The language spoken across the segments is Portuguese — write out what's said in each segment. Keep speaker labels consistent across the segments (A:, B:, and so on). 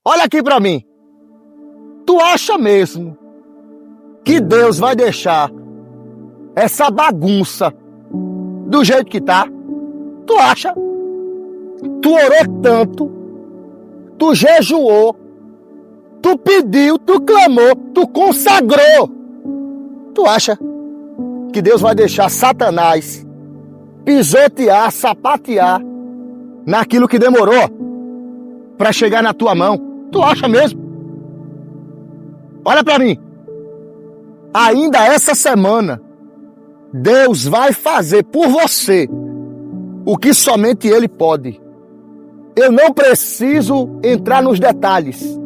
A: Olha aqui pra mim. Tu acha mesmo que Deus vai deixar essa bagunça do jeito que tá? Tu acha? Tu orou tanto, tu jejuou, tu pediu, tu clamou, tu consagrou. Tu acha que Deus vai deixar Satanás pisotear, sapatear naquilo que demorou para chegar na tua mão? Tu acha mesmo? Olha para mim. Ainda essa semana, Deus vai fazer por você o que somente Ele pode. Eu não preciso entrar nos detalhes,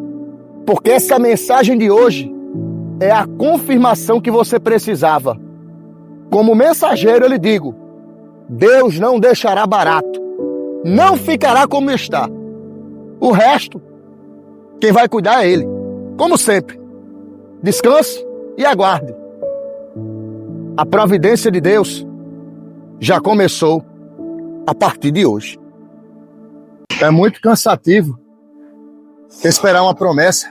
A: porque essa mensagem de hoje é a confirmação que você precisava. Como mensageiro, eu lhe digo: Deus não deixará barato, não ficará como está. O resto, quem vai cuidar é Ele, como sempre. Descanse e aguarde. A providência de Deus já começou a partir de hoje. É muito cansativo esperar uma promessa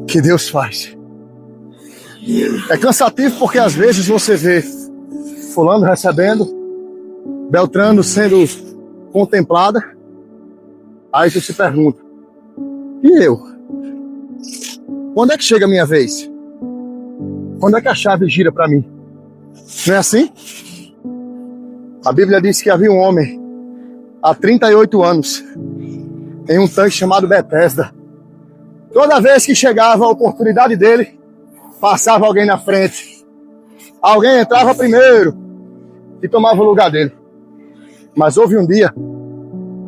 A: que Deus faz. É cansativo porque às vezes você vê fulano recebendo, Beltrano sendo contemplada, aí você se pergunta: e eu? Quando é que chega a minha vez? Quando é que a chave gira para mim? Não é assim? A Bíblia diz que havia um homem há 38 anos em um tanque chamado Betesda. Toda vez que chegava a oportunidade dele, passava alguém na frente. Alguém entrava primeiro e tomava o lugar dele. Mas houve um dia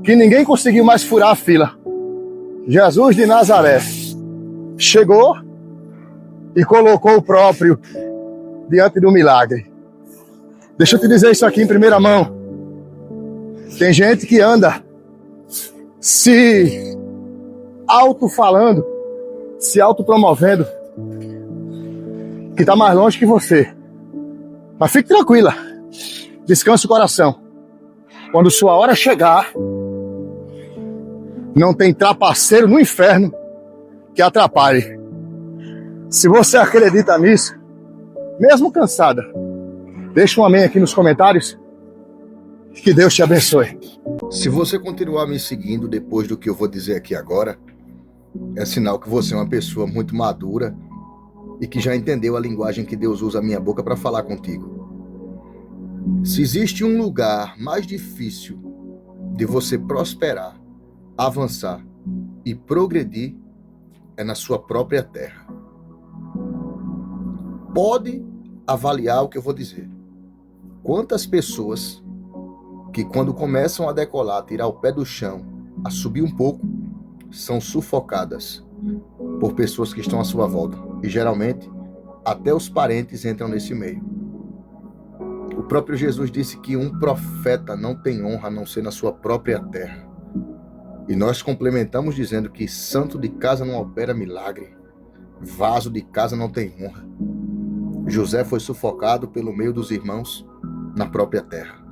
A: que ninguém conseguiu mais furar a fila. Jesus de Nazaré chegou e colocou o próprio diante do milagre. Deixa eu te dizer isso aqui em primeira mão. Tem gente que anda se auto-falando, se auto-promovendo, que está mais longe que você. Mas fique tranquila, descanse o coração. Quando sua hora chegar, não tem trapaceiro no inferno que atrapalhe. Se você acredita nisso, mesmo cansada, deixa um amém aqui nos comentários. Que Deus te abençoe.
B: Se você continuar me seguindo depois do que eu vou dizer aqui agora, é sinal que você é uma pessoa muito madura e que já entendeu a linguagem que Deus usa a minha boca para falar contigo. Se existe um lugar mais difícil de você prosperar, avançar e progredir, é na sua própria terra. Pode avaliar o que eu vou dizer. Quantas pessoas que quando começam a decolar, a tirar o pé do chão, a subir um pouco, são sufocadas por pessoas que estão à sua volta. E geralmente, até os parentes entram nesse meio. O próprio Jesus disse que um profeta não tem honra a não ser na sua própria terra. E nós complementamos dizendo que santo de casa não opera milagre, vaso de casa não tem honra. José foi sufocado pelo meio dos irmãos na própria terra.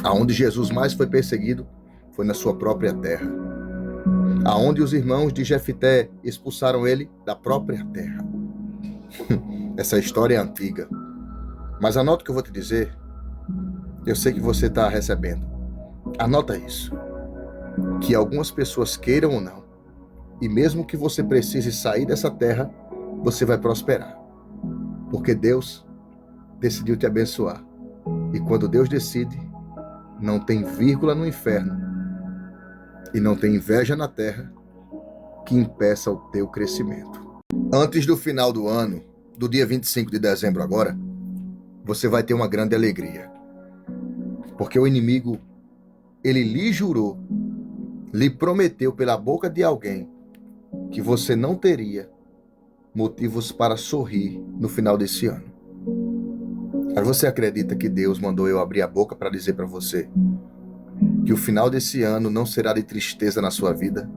B: Aonde Jesus mais foi perseguido foi na sua própria terra. Aonde os irmãos de Jefité expulsaram ele da própria terra. Essa história é antiga. Mas anota o que eu vou te dizer. Eu sei que você está recebendo. Anota isso. Que algumas pessoas queiram ou não, e mesmo que você precise sair dessa terra, você vai prosperar. Porque Deus decidiu te abençoar. E quando Deus decide, não tem vírgula no inferno e não tem inveja na terra que impeça o teu crescimento. Antes do final do ano, do dia 25 de dezembro agora, você vai ter uma grande alegria. Porque o inimigo, ele lhe jurou, lhe prometeu pela boca de alguém que você não teria motivos para sorrir no final desse ano. Mas você acredita que Deus mandou eu abrir a boca para dizer para você que o final desse ano não será de tristeza na sua vida?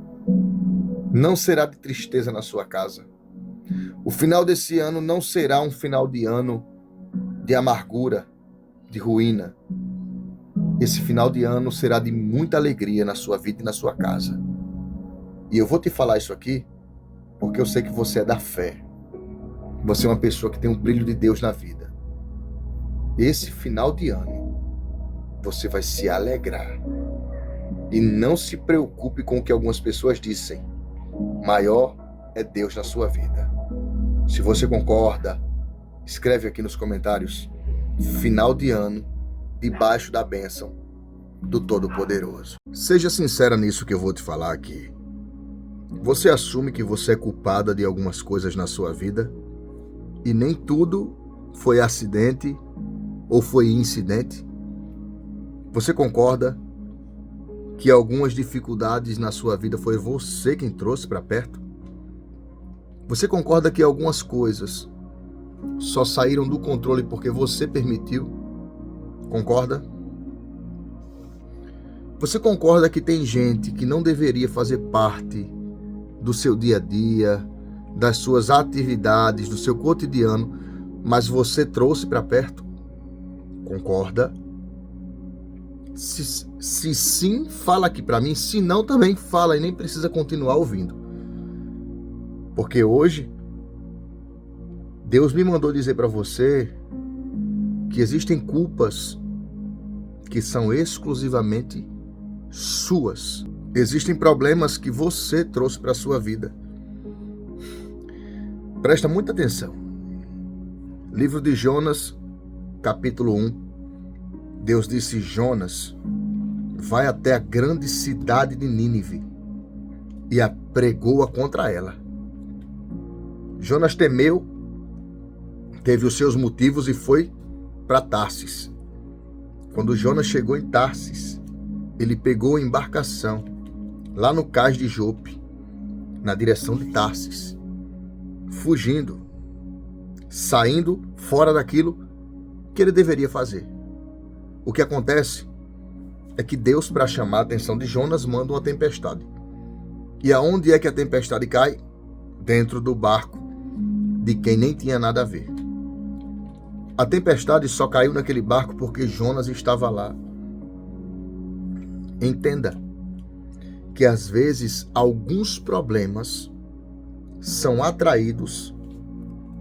B: Não será de tristeza na sua casa? O final desse ano não será um final de ano de amargura, de ruína. Esse final de ano será de muita alegria na sua vida e na sua casa. E eu vou te falar isso aqui porque eu sei que você é da fé. Você é uma pessoa que tem um brilho de Deus na vida. Esse final de ano, você vai se alegrar. E não se preocupe com o que algumas pessoas dizem. Maior é Deus na sua vida. Se você concorda, escreve aqui nos comentários: final de ano, debaixo da bênção do Todo-Poderoso. Seja sincera nisso que eu vou te falar aqui. Você assume que você é culpada de algumas coisas na sua vida e nem tudo foi acidente ou foi incidente? Você concorda que algumas dificuldades na sua vida foi você quem trouxe para perto? Você concorda que algumas coisas só saíram do controle porque você permitiu? Concorda? Você concorda que tem gente que não deveria fazer parte do seu dia a dia, das suas atividades, do seu cotidiano, mas você trouxe para perto? Concorda? Se sim, fala aqui para mim. Se não, também fala e nem precisa continuar ouvindo. Porque hoje, Deus me mandou dizer para você que existem culpas que são exclusivamente suas. Existem problemas que você trouxe para a sua vida. Presta muita atenção. Livro de Jonas, capítulo 1. Deus disse: Jonas, vai até a grande cidade de Nínive e apregoa contra ela. Jonas temeu, teve os seus motivos e foi para Tarsis. Quando Jonas chegou em Tarsis, ele pegou a embarcação lá no cais de Jope, na direção de Tarsis, fugindo, saindo fora daquilo que ele deveria fazer. O que acontece é que Deus, para chamar a atenção de Jonas, manda uma tempestade. E aonde é que a tempestade cai? Dentro do barco de quem nem tinha nada a ver. A tempestade só caiu naquele barco porque Jonas estava lá. Entenda que às vezes alguns problemas são atraídos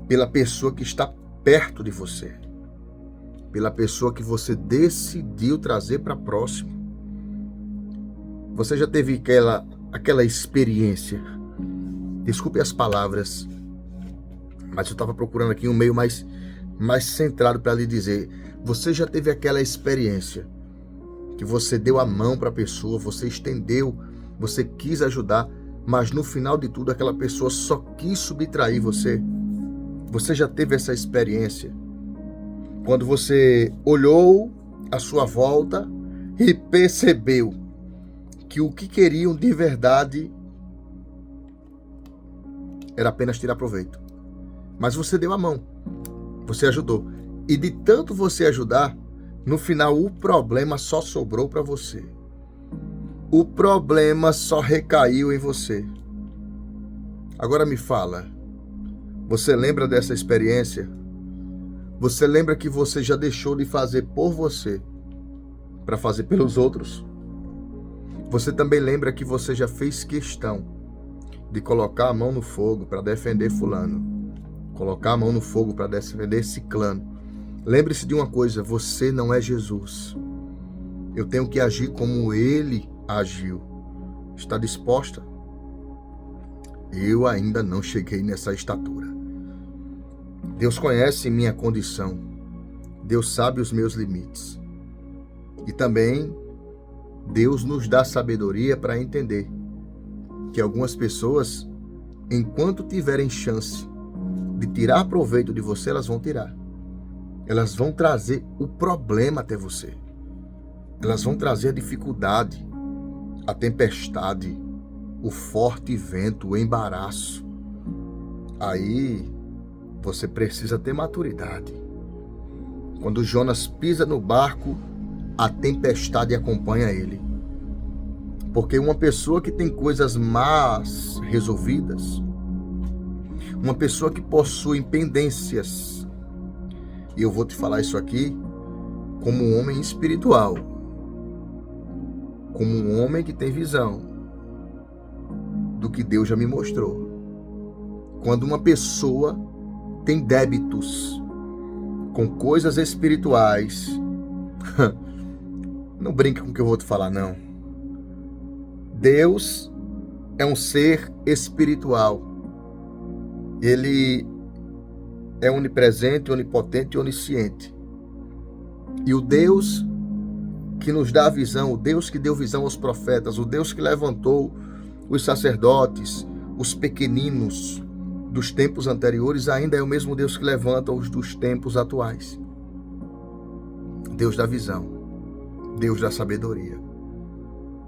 B: pela pessoa que está perto de você, pela pessoa que você decidiu trazer para próximo. Você já teve aquela experiência, desculpe as palavras, mas eu estava procurando aqui um meio mais centrado para lhe dizer. Você já teve aquela experiência que você deu a mão para a pessoa, você estendeu, você quis ajudar, mas no final de tudo aquela pessoa só quis subtrair você? Você já teve essa experiência? Quando você olhou à sua volta e percebeu que o que queriam de verdade era apenas tirar proveito. Mas você deu a mão, você ajudou. E de tanto você ajudar, no final o problema só sobrou para você. O problema só recaiu em você. Agora me fala, você lembra dessa experiência? Você lembra que você já deixou de fazer por você para fazer pelos outros? Você também lembra que você já fez questão de colocar a mão no fogo para defender fulano, colocar a mão no fogo para defender ciclano? Lembre-se de uma coisa: você não é Jesus. Eu tenho que agir como ele agiu. Está disposta? Eu ainda não cheguei nessa estatura. Deus conhece minha condição. Deus sabe os meus limites. E também Deus nos dá sabedoria para entender que algumas pessoas, enquanto tiverem chance de tirar proveito de você, elas vão tirar. Elas vão trazer o problema até você. Elas vão trazer a dificuldade, a tempestade, o forte vento, o embaraço. Aí você precisa ter maturidade. Quando Jonas pisa no barco, a tempestade acompanha ele. Porque uma pessoa que tem coisas más resolvidas, uma pessoa que possui pendências, e eu vou te falar isso aqui como um homem espiritual, como um homem que tem visão, do que Deus já me mostrou. Quando uma pessoa tem débitos com coisas espirituais, não brinca com o que eu vou te falar, não. Deus é um ser espiritual. Ele é onipresente, onipotente e onisciente. E o Deus que nos dá a visão, o Deus que deu visão aos profetas, o Deus que levantou os sacerdotes, os pequeninos dos tempos anteriores, ainda é o mesmo Deus que levanta os dos tempos atuais. Deus da visão, Deus da sabedoria.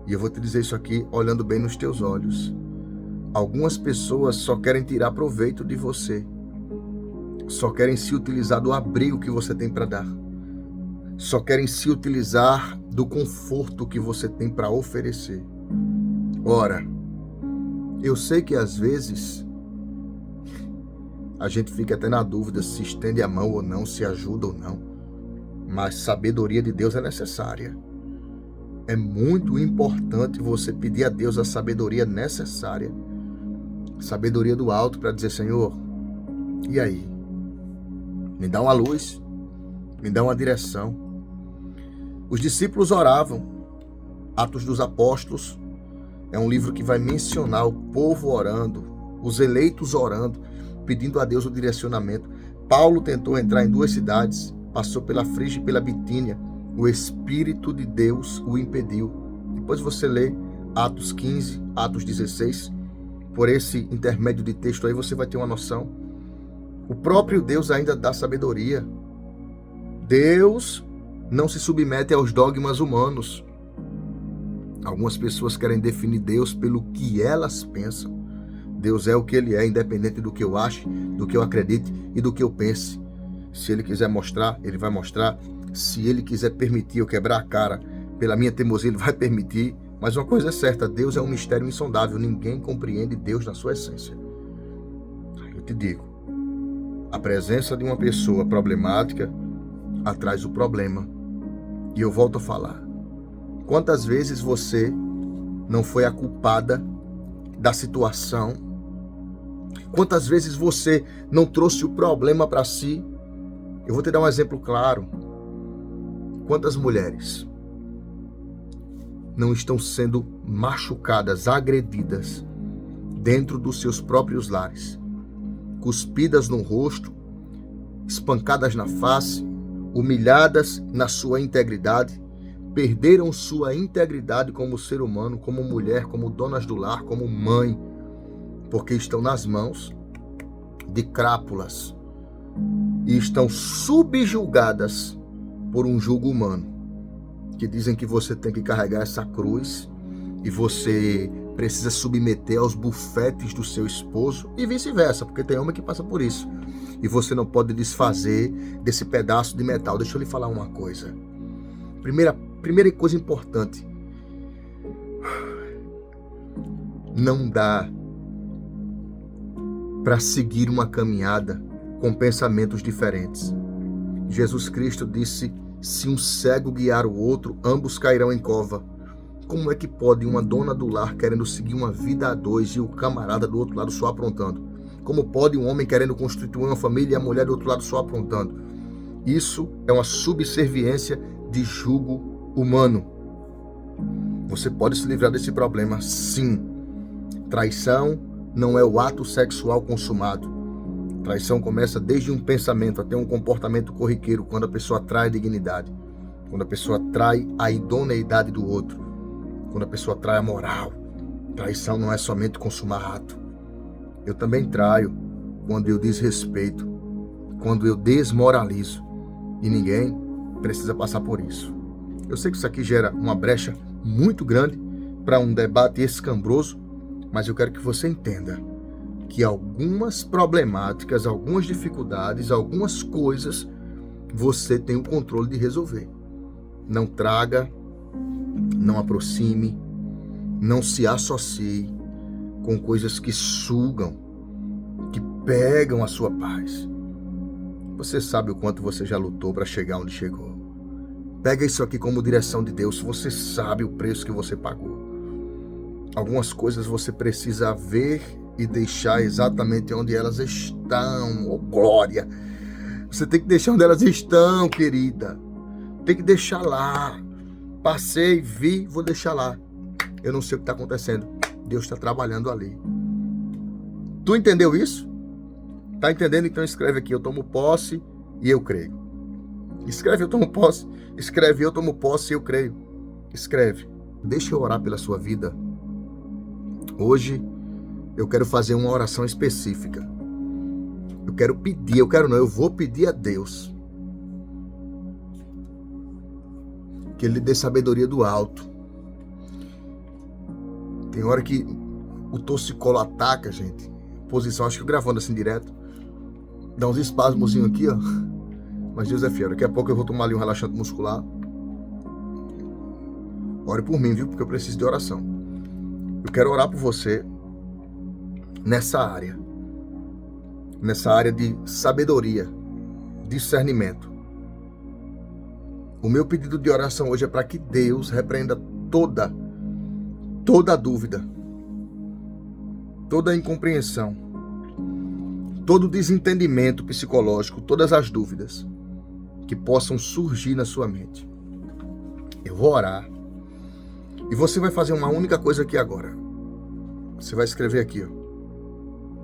B: E eu vou te dizer isso aqui olhando bem nos teus olhos. Algumas pessoas só querem tirar proveito de você. Só querem se utilizar do abrigo que você tem para dar. Só querem se utilizar do conforto que você tem para oferecer. Ora, eu sei que às vezes a gente fica até na dúvida se estende a mão ou não, se ajuda ou não. Mas sabedoria de Deus é necessária. É muito importante você pedir a Deus a sabedoria necessária. Sabedoria do alto para dizer, Senhor, e aí? Me dá uma luz, me dá uma direção. Os discípulos oravam. Atos dos Apóstolos é um livro que vai mencionar o povo orando, os eleitos orando, pedindo a Deus o direcionamento. Paulo tentou entrar em 2 cidades, passou pela Frígia e pela Bitínia. O Espírito de Deus o impediu. Depois você lê Atos 15, Atos 16. Por esse intermédio de texto aí você vai ter uma noção. O próprio Deus ainda dá sabedoria. Deus não se submete aos dogmas humanos. Algumas pessoas querem definir Deus pelo que elas pensam. Deus é o que Ele é, independente do que eu ache, do que eu acredite e do que eu pense. Se Ele quiser mostrar, Ele vai mostrar. Se Ele quiser permitir eu quebrar a cara pela minha teimosia, Ele vai permitir. Mas uma coisa é certa, Deus é um mistério insondável. Ninguém compreende Deus na sua essência. Eu te digo, a presença de uma pessoa problemática atrai o problema. E eu volto a falar. Quantas vezes você não foi a culpada da situação? Quantas vezes você não trouxe o problema para si? Eu vou te dar um exemplo claro. Quantas mulheres não estão sendo machucadas, agredidas dentro dos seus próprios lares, cuspidas no rosto, espancadas na face, humilhadas na sua integridade, perderam sua integridade como ser humano, como mulher, como donas do lar, como mãe, porque estão nas mãos de crápulas e estão subjugadas por um jugo humano, que dizem que você tem que carregar essa cruz e você precisa submeter aos bufetes do seu esposo e vice-versa, porque tem homem que passa por isso. E você não pode desfazer desse pedaço de metal. Deixa eu lhe falar uma coisa. Primeira coisa importante. Não dá para seguir uma caminhada com pensamentos diferentes. Jesus Cristo disse, se um cego guiar o outro, ambos cairão em cova. Como é que pode uma dona do lar querendo seguir uma vida a dois e o camarada do outro lado só aprontando? Como pode um homem querendo constituir uma família e a mulher do outro lado só aprontando? Isso é uma subserviência de jugo humano. Você pode se livrar desse problema, sim. Traição não é o ato sexual consumado. Traição começa desde um pensamento até um comportamento corriqueiro, quando a pessoa trai a dignidade, quando a pessoa trai a idoneidade do outro, quando a pessoa trai a moral. Traição não é somente consumar ato. Eu também traio quando eu desrespeito, quando eu desmoralizo, e ninguém precisa passar por isso. Eu sei que isso aqui gera uma brecha muito grande para um debate escabroso, mas eu quero que você entenda que algumas problemáticas, algumas dificuldades, algumas coisas você tem o controle de resolver. Não traga, não aproxime, não se associe com coisas que sugam, que pegam a sua paz. Você sabe o quanto você já lutou para chegar onde chegou. Pega isso aqui como direção de Deus. Você sabe o preço que você pagou. Algumas coisas você precisa ver e deixar exatamente onde elas estão. Oh, glória! Você tem que deixar onde elas estão, querida. Tem que deixar lá. Passei, vi, vou deixar lá. Eu não sei o que está acontecendo. Deus está trabalhando ali. Tu entendeu isso? Tá entendendo? Então escreve aqui, eu tomo posse e eu creio. Escreve, eu tomo posse. Escreve, eu tomo posse e eu creio. Escreve. Deixa eu orar pela sua vida. Hoje eu quero fazer uma oração específica. Eu vou pedir a Deus que Ele lhe dê sabedoria do alto. Tem hora que o torcicolo ataca, gente. Posição, acho que eu gravando assim direto. Dá uns espasmozinhos aqui, ó. Mas Deus é fiel. Daqui a pouco eu vou tomar ali um relaxante muscular. Ore por mim, viu? Porque eu preciso de oração. Eu quero orar por você nessa área. Nessa área de sabedoria, discernimento. O meu pedido de oração hoje é para que Deus repreenda toda dúvida, toda incompreensão, todo desentendimento psicológico, todas as dúvidas que possam surgir na sua mente. Eu vou orar e você vai fazer uma única coisa aqui agora. Você vai escrever aqui, ó.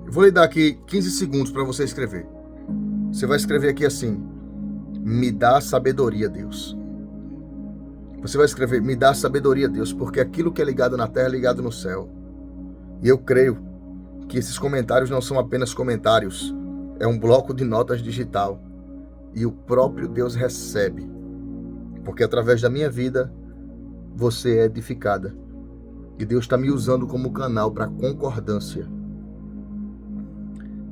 B: Eu vou lhe dar aqui 15 segundos para você escrever. Você vai escrever aqui assim: me dá sabedoria, Deus. Você vai escrever: me dá sabedoria, Deus, porque aquilo que é ligado na terra é ligado no céu. E eu creio que esses comentários não são apenas comentários, é um bloco de notas digital. E o próprio Deus recebe, porque através da minha vida você é edificada. E Deus está me usando como canal para concordância.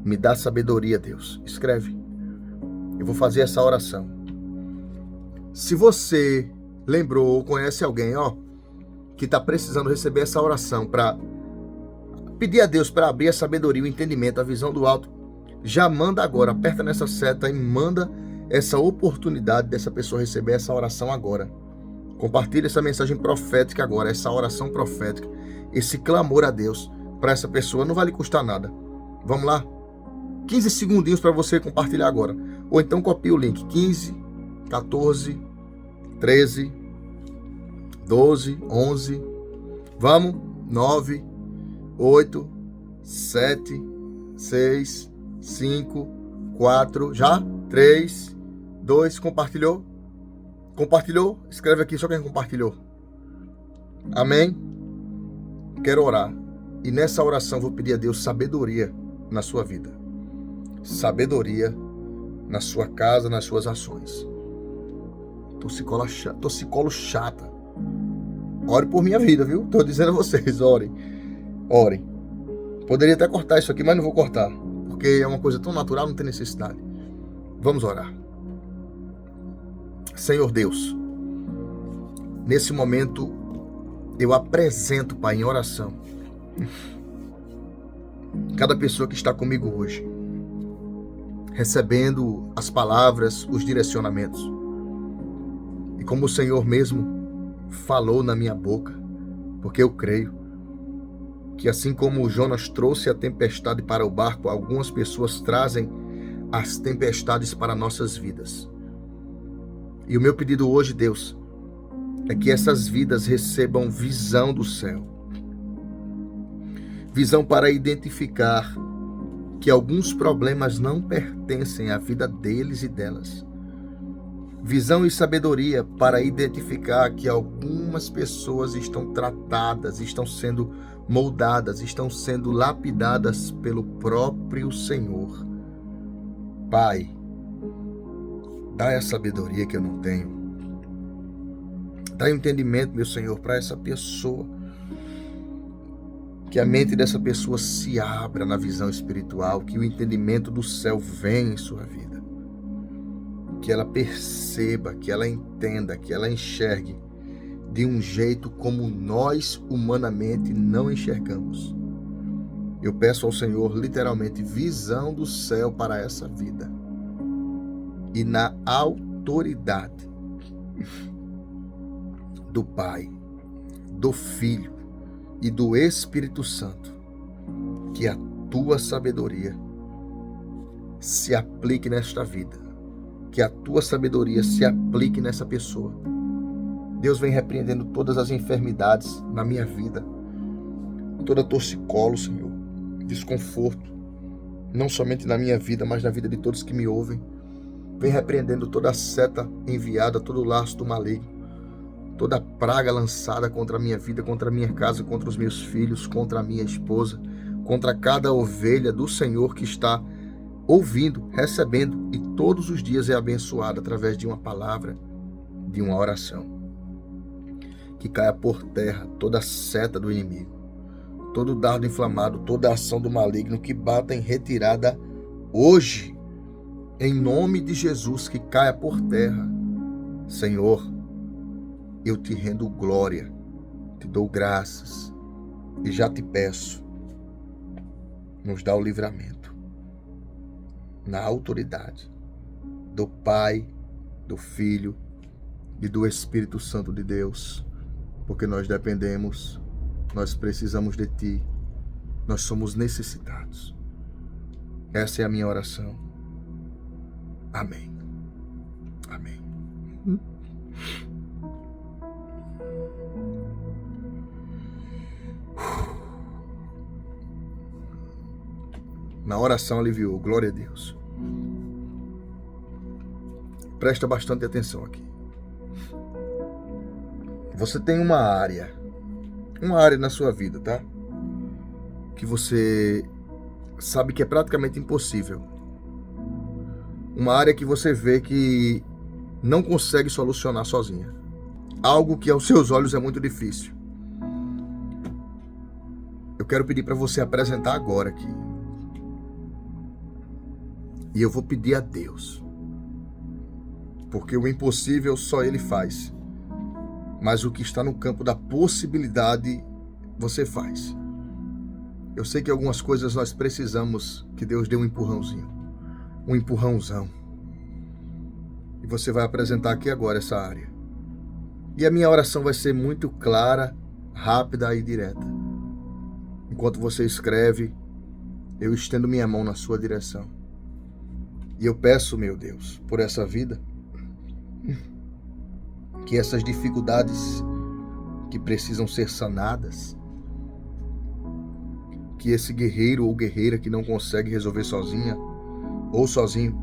B: Me dá sabedoria, Deus. Escreve. Eu vou fazer essa oração. Se você lembrou ou conhece alguém, ó, que está precisando receber essa oração para pedir a Deus para abrir a sabedoria, o entendimento, a visão do alto, já manda agora, aperta nessa seta e manda essa oportunidade dessa pessoa receber essa oração agora. Compartilha essa mensagem profética agora, essa oração profética, esse clamor a Deus para essa pessoa, não vai lhe custar nada. Vamos lá? 15 segundinhos para você compartilhar agora. Ou então copia o link. 15, 14, 13, 12, 11. Vamos? 9, 8, 7, 6, 5, 4. Já? 3, 2. Compartilhou? Compartilhou? Escreve aqui só quem compartilhou. Amém? Quero orar. E nessa oração vou pedir a Deus sabedoria na sua vida. Sabedoria na sua casa, nas suas ações. Torcicolo chata. Ore por minha vida, viu? Tô dizendo a vocês, orem. Orem. Poderia até cortar isso aqui, mas não vou cortar, porque é uma coisa tão natural, não tem necessidade. Vamos orar. Senhor Deus, nesse momento eu apresento, Pai, em oração, cada pessoa que está comigo hoje, recebendo as palavras, os direcionamentos. E como o Senhor mesmo falou na minha boca, porque eu creio que assim como Jonas trouxe a tempestade para o barco, algumas pessoas trazem as tempestades para nossas vidas. E o meu pedido hoje, Deus, é que essas vidas recebam visão do céu. Visão para identificar que alguns problemas não pertencem à vida deles e delas. Visão e sabedoria para identificar que algumas pessoas estão tratadas, estão sendo moldadas, estão sendo lapidadas pelo próprio Senhor. Pai, dá a sabedoria que eu não tenho. Dá entendimento, meu Senhor, para essa pessoa. Que a mente dessa pessoa se abra na visão espiritual, que o entendimento do céu venha em sua vida. Que ela perceba, que ela entenda, que ela enxergue de um jeito como nós humanamente não enxergamos. Eu peço ao Senhor, literalmente, visão do céu para essa vida. E na autoridade do Pai, do Filho e do Espírito Santo, que a tua sabedoria se aplique nesta vida, que a tua sabedoria se aplique nessa pessoa. Deus vem repreendendo todas as enfermidades na minha vida, toda torcicolo, Senhor, desconforto, não somente na minha vida, mas na vida de todos que me ouvem. Vem repreendendo toda a seta enviada, todo o laço do maligno, toda a praga lançada contra a minha vida, contra a minha casa, contra os meus filhos, contra a minha esposa, contra cada ovelha do Senhor que está ouvindo, recebendo e todos os dias é abençoada através de uma palavra, de uma oração. Que caia por terra toda a seta do inimigo, todo dardo inflamado, toda a ação do maligno, que bata em retirada hoje, em nome de Jesus, que caia por terra. Senhor, eu te rendo glória, te dou graças e já te peço, nos dá o livramento, na autoridade do Pai, do Filho e do Espírito Santo de Deus, porque nós dependemos, nós precisamos de Ti, nós somos necessitados. Essa é a minha oração. Amém. Amém. Na oração aliviou, glória a Deus. Presta bastante atenção aqui. Você tem uma área na sua vida, tá? Que você sabe que é praticamente impossível. Uma área que você vê que não consegue solucionar sozinha. Algo que aos seus olhos é muito difícil. Eu quero pedir para você apresentar agora aqui. E eu vou pedir a Deus. Porque o impossível só Ele faz. Mas o que está no campo da possibilidade, você faz. Eu sei que algumas coisas nós precisamos que Deus dê um empurrãozinho. Um empurrãozão. E você vai apresentar aqui agora essa área. E a minha oração vai ser muito clara, rápida e direta. Enquanto você escreve, eu estendo minha mão na sua direção. E eu peço, meu Deus, por essa vida, que essas dificuldades que precisam ser sanadas, que esse guerreiro ou guerreira que não consegue resolver sozinha ou sozinho,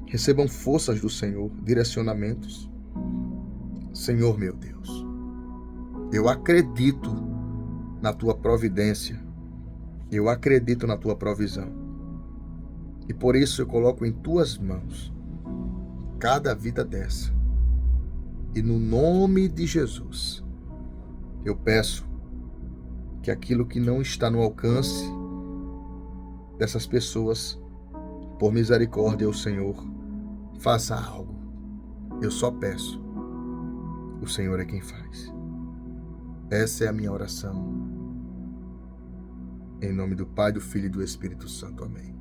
B: recebam forças do Senhor, direcionamentos. Senhor, meu Deus, eu acredito na Tua providência, eu acredito na Tua provisão, e por isso eu coloco em Tuas mãos cada vida dessa, e no nome de Jesus, eu peço que aquilo que não está no alcance dessas pessoas, por misericórdia, o Senhor faça algo. Eu só peço. O Senhor é quem faz. Essa é a minha oração. Em nome do Pai, do Filho e do Espírito Santo. Amém.